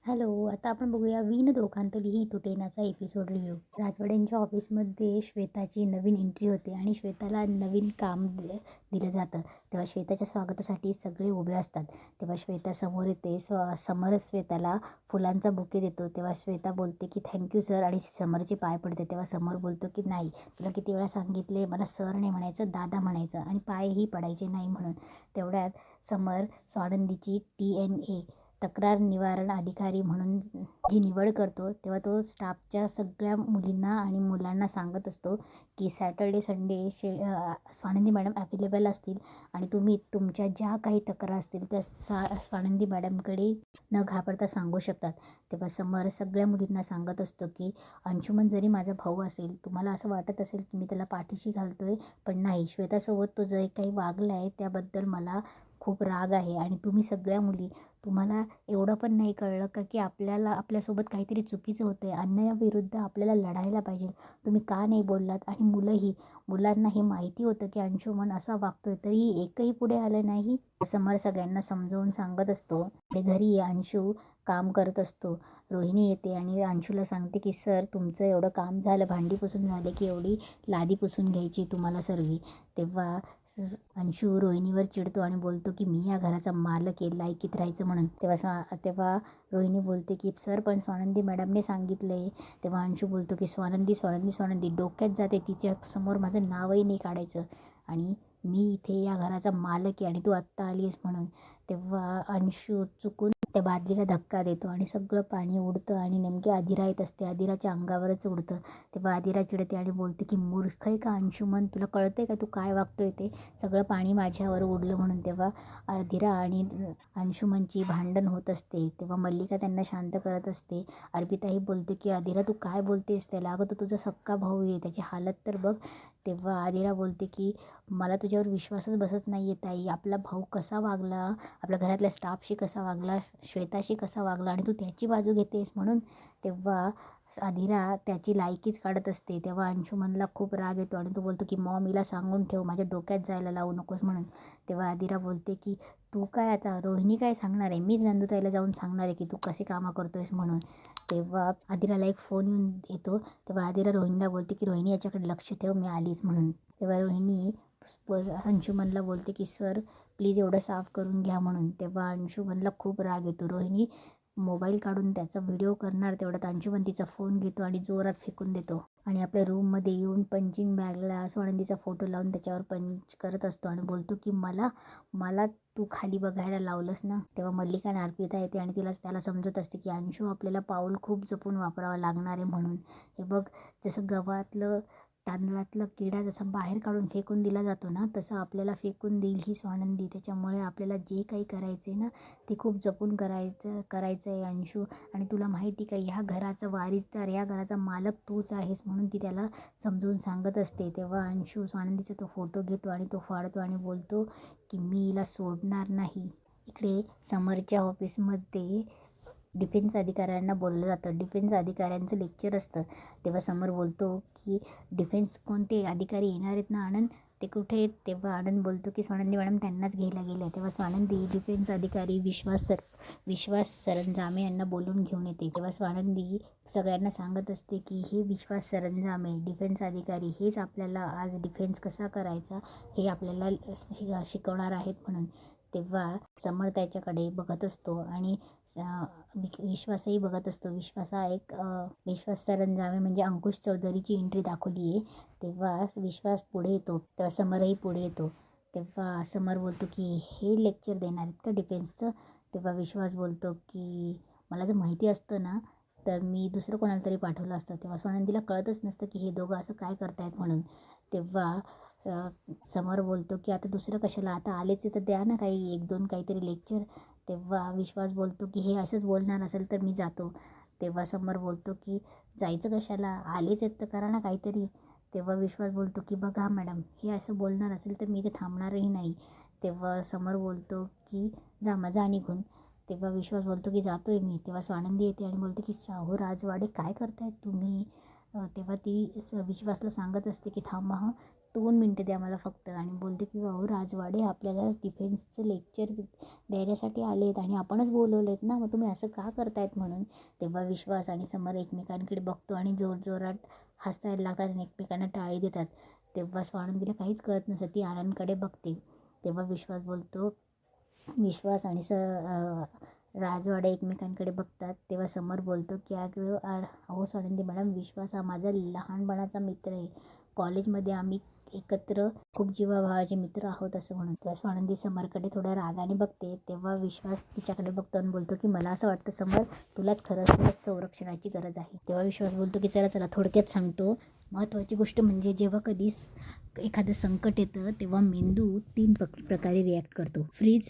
Hello, आता आपण बघूया विण दोघांतली ही तुटेनाचा एपिसोड रिव्ह्यू. राजवाड्यांच्या ऑफिसमध्ये श्वेताची नवीन एंट्री होते आणि श्वेताला नवीन काम दिलं जातं. तेव्हा श्वेताच्या स्वागतासाठी सगळे उभे असतात. तेव्हा श्वेता समोर येते. समर श्वेताला फुलांचा बुके देतो. तेव्हा श्वेता बोलते की थँक्यू सर आणि समरचे पाय पडते. तेव्हा समर बोलतो की नाही, तुला किती वेळा सांगितले मला सर नाही म्हणायचं, दादा म्हणायचं आणि पायही पडायचे नाही म्हणून. तेवढ्यात समर स्वानंदीची TNA तक्रार निवारण अधिकारी म्हणून जी निवड करतो, तेव्हा तो स्टाफच्या सगळ्या मुलींना आणि मुलांना सांगत असतो की Saturday Sunday Swanandi madam available असतील आणि तुम्ही तुमच्या ज्या काही तक्रार असतील त्या स्वानंदी मॅडमकडे न घाबरता सांगू शकतात. तेव्हा समर सगळ्या मुलींना सांगत असतो की अंशुमन जरी माझा भाऊ असेल, तुम्हाला असं वाटत असेल की मी त्याला पाठीशी घालतोय, पण नाही, श्वेतासोबत तो जे काही वागला आहे त्याबद्दल मला खूप राग आहे आणि तुम्ही सगळ्या मुली, तुम्हाला एवढं पण नाही कळलं का की आपल्यासोबत काहीतरी चुकीचं होतं आहे, अन्यायाविरुद्ध आपल्याला लढायला पाहिजे. तुम्ही का नाही बोललात? आणि मुलांनाही माहिती होतं की अंशुमन असा वागतोय, तरीही एकही पुढे आलं नाही. समर सगळ्यांना समजावून सांगत असतो. आणि घरी अंशू काम करत असतो. रोहिणी येते आणि अंशूला सांगते की सर, तुमचं एवढं काम झालं, भांडी पुसून झाले की एवढी लादी पुसून घ्यायची तुम्हाला सर्वी. तेव्हा अंशू रोहिणीवर चिडतो आणि बोलतो की मी या घराचा मालक आहे, लायकीत राहायचं म्हणून. तेव्हा रोहिणी बोलते की सर, पण स्वानंदी मॅडमने सांगितलं आहे. तेव्हा अंशू बोलतो की स्वानंदी स्वानंदी स्वानंदी डोक्यात जाते, तिच्यासमोर माझं नावही नाही काढायचं आणि मी इथे या घराचा मालक आहे आणि तू आत्ता आली आहेस म्हणून. तेव्हा अंशू चुकून त्या बादलीला धक्का देतो आणि सगळं पाणी उडतं आणि नेमकी अधिरा येत असते. अधिराच्या अंगावरच उडतं. तेव्हा अधिरा चिडते आणि बोलते की मूर्ख आहे का अंशुमन, तुला कळतंय का तू काय वागतोय ते? सगळं पाणी माझ्यावर उडलं म्हणून. तेव्हा अधिरा आणि अंशुमनची भांडण होत असते. तेव्हा मल्लिका त्यांना शांत करत असते. अर्पिताही बोलते की अधिरा तू काय बोलतेस त्याला? अगं, तो तुझा सक्का भाऊ आहे, त्याची हालत तर बघ. तेव्हा अधिरा बोलते की मला तुझ्यावर विश्वासच बसत नाही आहे ताई. आपला भाऊ कसा वागला, आपल्या घरातल्या स्टाफशी कसा वागला, श्वेताशी कसा वागला आणि तू त्याची बाजू घेतेस म्हणून. तेव्हा अधिरा त्याची लायकीच काढत असते. तेव्हा अंशुमनला खूप राग येतो आणि तो बोलतो की मॉमीला सांगून ठेव, माझ्या डोक्यात जायला लावू नकोस म्हणून. तेव्हा अधिरा बोलते की तू काय आता, रोहिणी काय सांगणार आहे? मीच नंदुताईला जाऊन सांगणार आहे की तू कशी कामं करतोयस म्हणून. तेव्हा अधिराला एक फोन येतो. तेव्हा अधिरा रोहिणीला बोलते की रोहिणी, याच्याकडे लक्ष ठेव, मी आलीच म्हणून. तेव्हा रोहिणी अंशुमनला बोलते की सर, प्लीज एवढं साफ करून घ्या म्हणून. तेव्हा अंशुमनला खूप राग येतो. रोहिणी मोबाईल काढून त्याचा व्हिडिओ करणार, तेवढ्यात अंशुमन तिचा फोन घेतो आणि जोरात फेकून देतो आणि आपल्या रूममध्ये येऊन पंचिंग बॅगला स्वानंदीचा फोटो लावून त्याच्यावर पंच करत असतो आणि बोलतो की मला मला तू खाली बघायला लावलंस ना. तेव्हा मल्लिका आणि अर्पिता येते आणि त्याला समजत असते की अंशू आपल्याला पाऊल खूप जपून वापरावं लागणार आहे म्हणून. हे बघ, जसं गव्हातलं तांदळातलं किडा जसा बाहेर काढून फेकून दिला जातो ना, तसं आपल्याला फेकून देईल ही स्वानंदी. त्याच्यामुळे आपल्याला जे काही करायचं आहे ना, ते खूप जपून करायचं आहे अंशू. आणि तुला माहिती का, ह्या घराचा वारीसदार, ह्या घराचा मालक तूच आहेस म्हणून ती त्याला समजून सांगत असते. तेव्हा अंशू स्वानंदीचा तो फोटो घेतो आणि तो फाडतो आणि बोलतो की मी हिला सोडणार नाही. इकडे समरच्या ऑफिसमध्ये डिफेन्स अधिकाऱ्यांना बोललं जातं. डिफेन्स अधिकाऱ्यांचं लेक्चर असतं. तेव्हा समर बोलतो की डिफेन्स कोणते अधिकारी येणार आहेत ना आनंद, ते कुठे आहेत? तेव्हा आनंद बोलतो की स्वानंदी मॅडम त्यांनाच घ्यायला गेल्या. तेव्हा स्वानंदी डिफेन्स अधिकारी विश्वास सरंजामे यांना बोलून घेऊन येते. तेव्हा स्वानंदी सगळ्यांना सांगत असते की हे विश्वास सरंजामे डिफेन्स अधिकारी हेच आपल्याला आज डिफेन्स कसा करायचा हे आपल्याला शिकवणार आहेत म्हणून. तेव्हा समर त्याच्याकडे बघत असतो आणि विश्वासही बघत असतो. विश्वास सरंजामे म्हणजे अंकुश चौधरीची एंट्री दाखवली आहे. तेव्हा विश्वास पुढे येतो. तेव्हा समरही पुढे येतो. तेव्हा समर बोलतो की हे लेक्चर देणार आहेत का डिफेन्सचं? तेव्हा विश्वास बोलतो की मला जर माहिती असतं ना, तर मी दुसरं कोणाला तरी पाठवलं असतं. तेव्हा स्वानंदीला कळतच नसतं की हे दोघं असं काय करतायत म्हणून. तेव्हा समर बोलतो की आता दुसरं कशाला, आता आलेच तर द्या ना काही 1-2 काहीतरी लेक्चर. तेव्हा विश्वास बोलतो की हे असंच बोलणार असेल तर मी जातो. तेव्हा समर बोलतो की जायचं कशाला, आलेच आहेत तर करा ना काहीतरी. तेव्हा विश्वास बोलतो की बघा मॅडम, हे असं बोलणार असेल तर मी इथे थांबणारही नाही. तेव्हा समर बोलतो की जा निघून. तेव्हा विश्वास बोलतो की जातो आहे मी. तेव्हा स्वानंदी येते आणि बोलते की शाहू राजवाडे काय करतायत तुम्ही? तेव्हा ती विश्वासला सांगत असते की थांबा हं, 2 मिनटं द्या मला फक्त. आणि बोलते की अहो राजवाडे आपल्याला डिफेन्सचं लेक्चर देण्यासाठी आले आहेत आणि आपणच बोलवले आहेत ना, मग तुम्ही असं का करतायत म्हणून. तेव्हा विश्वास आणि समर एकमेकांकडे बघतो आणि जोरजोरात हसायला लागतात आणि एकमेकांना टाळी देतात. तेव्हा स्वानंदीला काहीच कळत नसतं, ती आनंदकडे बघते. तेव्हा विश्वास आणि राजवाडे एकमेकांकडे बघतात. तेव्हा समर बोलतो की अहो स्वानंदी मॅडम, विश्वास हा माझा लहानपणाचा मित्र आहे. कॉलेजमध्ये आम्ही एकत्र खूप जीवाभावाचे मित्र आहोत असं म्हणून. तेव्हा स्वानंदी समरकडे थोड्या रागाने बघते. तेव्हा विश्वास तिच्याकडे बघतो आणि बोलतो की मला असं वाटतं समर, तुलाच खरंच संरक्षणाची गरज आहे. तेव्हा विश्वास बोलतो की चला थोडक्यात सांगतो. महत्त्वाची गोष्ट म्हणजे जेव्हा कधी एखादं संकट येतं तेव्हा मेंदू 3 प्रकारे रिॲक्ट करतो. फ्रीज,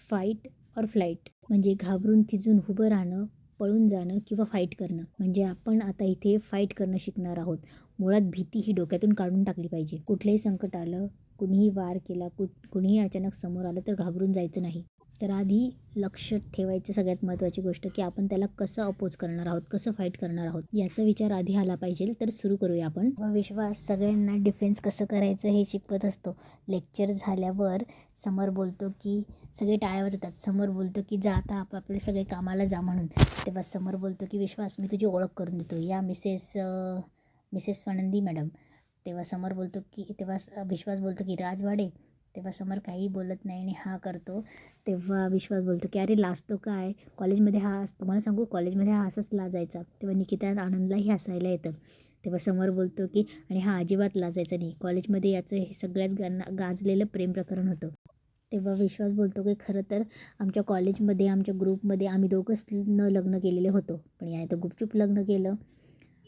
फाईट और फ्लाईट. म्हणजे घाबरून थिजून उभं राहणं, पळून जाणं किंवा फाईट करणं. म्हणजे आपण आता इथे फाईट करणं शिकणार आहोत. मुळात भीती ही डोक्यातून काढून टाकली पाहिजे. कुठलंही संकट आलं, कुणीही वार केला, कुणीही अचानक समोर आलं तर घाबरून जायचं नाही. तर आधी लक्ष ठेवायचं सगळ्यात महत्त्वाची गोष्ट की आपण त्याला कसं अपोज करणार आहोत, कसं फाईट करणार आहोत याचा विचार आधी आला पाहिजे. तर सुरू करूया आपण. विश्वास सगळ्यांना डिफेन्स कसं करायचं हे शिकवत असतो. लेक्चर झाल्यावर समर बोलतो की सगळे टाळ्या वाजवतात. समर बोलतो की जा आता आपापले सगळे कामाला जा म्हणून. तेव्हा समर बोलतो की विश्वास, मी तुझी ओळख करून देतो, या मिसेस स्वानंदी मॅडम. तेव्हा विश्वास बोलतो की राजवाडे. तेव्हा समर काही बोलत नाही आणि हा करतो. तेव्हा विश्वास बोलतो की अरे लाजतो काय, कॉलेजमध्ये तुम्हाला सांगू कॉलेजमध्ये हा असंच लाजायचा. तेव्हा निकिता आनंदलाही हसायला येतं. तेव्हा समर बोलतो की आणि हा अजिबात लाजायचा नाही, कॉलेजमध्ये याचं हे सगळ्यात गाजलेलं प्रेम प्रकरण होतं. तेव्हा विश्वास बोलतो की खरं तर आमच्या कॉलेजमध्ये आमच्या ग्रुपमध्ये आम्ही दोघंच लग्न केलेले होतो, पण याने तर गुपचूप लग्न केलं.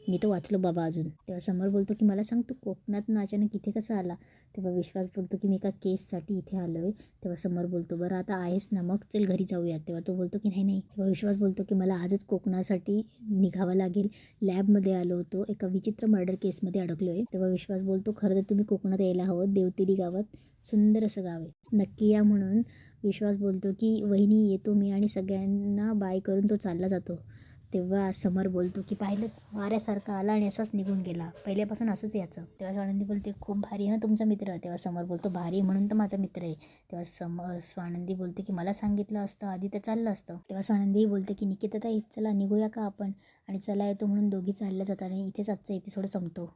मी तर वाचलो बाबा अजून. तेव्हा समर बोलतो की मला सांग, तू कोकणातून अचानक इथे कसा आला. तेव्हा विश्वास बोलतो की मी एका केससाठी इथे आलो आहे. तेव्हा समर बोलतो बरं आता आहेस ना, मग चल घरी जाऊयात. तेव्हा तो बोलतो की नाही. तेव्हा विश्वास बोलतो की मला आजच कोकणासाठी निघावं लागेल, लॅबमध्ये आलो होतो, एका विचित्र मर्डर केसमध्ये अडकलो आहे. तेव्हा विश्वास बोलतो खरं तर तुम्ही कोकणात यायला हवं, देवतिरी गावात सुंदर असं गाव आहे, नक्की या म्हणून. विश्वास बोलतो की वहिनी येतो मी, आणि सगळ्यांना बाय करून तो चालला जातो. तेव्हा समर बोलतो की पाहिलं, वाऱ्यासारखा आला आणि असाच निघून गेला, पहिल्यापासून असंच याचं. तेव्हा स्वानंदी बोलते खूप भारी हां तुमचा मित्र. तेव्हा समर बोलतो भारी म्हणून तर माझा मित्र आहे. तेव्हा स्वानंदी बोलते की मला सांगितलं असतं आधी तर चाललं असतं. तेव्हा स्वानंदी बोलते की निकिताताई चला निघूया का आपण, आणि चला येतो म्हणून दोघी चालल्या जातात आणि इथेच आजचा एपिसोड संपतो.